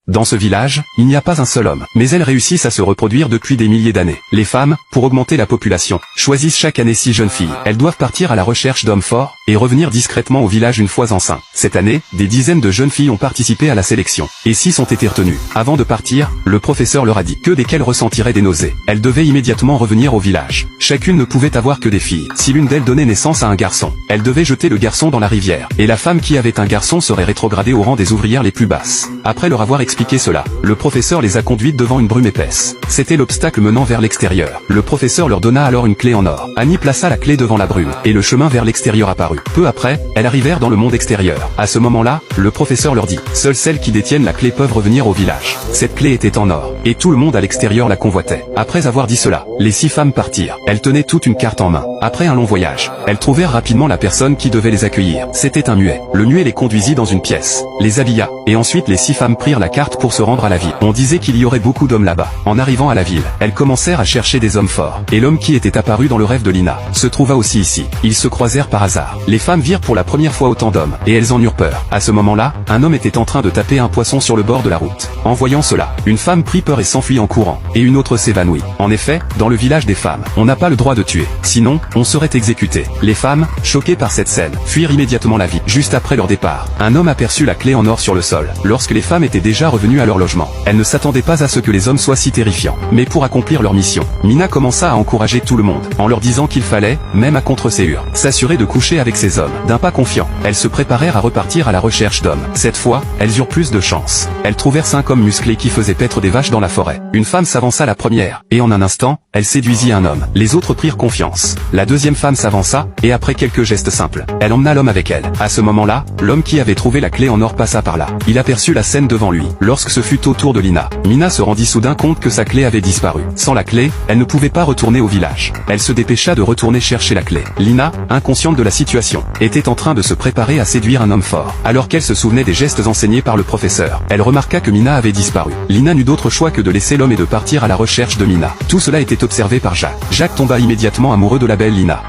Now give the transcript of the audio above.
Dans ce village, il n'y a pas un seul homme, mais elles réussissent à se reproduire depuis des milliers d'années. Les femmes, pour augmenter la population, choisissent chaque année 6 jeunes filles. Elles doivent partir à la recherche d'hommes forts, et revenir discrètement au village une fois enceintes. Cette année, des dizaines de jeunes filles ont participé à la sélection, et 6 ont été retenues. Avant de partir, le professeur leur a dit que dès qu'elles ressentiraient des nausées, elles devaient immédiatement revenir au village. Chacune ne pouvait avoir que des filles. Si l'une d'elles donnait naissance à un garçon, elle devait jeter le garçon dans la rivière, et la femme qui avait un garçon serait rétrogradée au rang des ouvrières les plus basses. Après leur avoir expliqué cela, le professeur les a conduites devant une brume épaisse. C'était l'obstacle menant vers l'extérieur. Le professeur leur donna alors une clé en or. Annie plaça la clé devant la brume, et le chemin vers l'extérieur apparut. Peu après, elles arrivèrent dans le monde extérieur. À ce moment-là, le professeur leur dit, seules celles qui détiennent la clé peuvent revenir au village. Cette clé était en or, et tout le monde à l'extérieur la convoitait. Après avoir dit cela, les 6 femmes partirent. Elles tenaient toute une carte en main. Après un long voyage, elles trouvèrent rapidement la personne qui devait les accueillir. C'était un muet. Le muet les conduisit dans une pièce, les habilla, et ensuite les 6 femmes prirent la carte pour se rendre à la ville. On disait qu'il y aurait beaucoup d'hommes là-bas. En arrivant à la ville, elles commencèrent à chercher des hommes forts. Et l'homme qui était apparu dans le rêve de Lina se trouva aussi ici. Ils se croisèrent par hasard. Les femmes virent pour la première fois autant d'hommes, et elles en eurent peur. À ce moment-là, un homme était en train de taper un poisson sur le bord de la route. En voyant cela, une femme prit peur et s'enfuit en courant, et une autre s'évanouit. En effet, dans le village des femmes, on n'a pas le droit de tuer. Sinon, on serait exécuté. Les femmes, choquées par cette scène, fuirent immédiatement la ville. Juste après leur départ, un homme aperçut la clé en or sur le sol. Lorsque les femmes étaient déjà revenues à leur logement, elles ne s'attendaient pas à ce que les hommes soient si terrifiants. Mais pour accomplir leur mission, Mina commença à encourager tout le monde, en leur disant qu'il fallait, même à contre-séhur, s'assurer de coucher avec ces hommes. D'un pas confiant, elles se préparèrent à repartir à la recherche d'hommes. Cette fois, elles eurent plus de chance. Elles trouvèrent 5 hommes musclés qui faisaient paître des vaches dans la forêt. Une femme s'avança la première, et en un instant, elle séduisit un homme. Les autres prirent confiance. La deuxième femme s'avança, et après quelques gestes simples, elle emmena l'homme avec elle. À ce moment-là, l'homme qui avait trouvé la clé en or passa par là. Il aperçut la scène devant lui. Lorsque ce fut au tour de Lina, Mina se rendit soudain compte que sa clé avait disparu. Sans la clé, elle ne pouvait pas retourner au village. Elle se dépêcha de retourner chercher la clé. Lina, inconsciente de la situation, était en train de se préparer à séduire un homme fort. Alors qu'elle se souvenait des gestes enseignés par le professeur, elle remarqua que Mina avait disparu. Lina n'eut d'autre choix que de laisser l'homme et de partir à la recherche de Mina. Tout cela était observé par Jacques. Jacques tomba immédiatement amoureux de la belle Lina.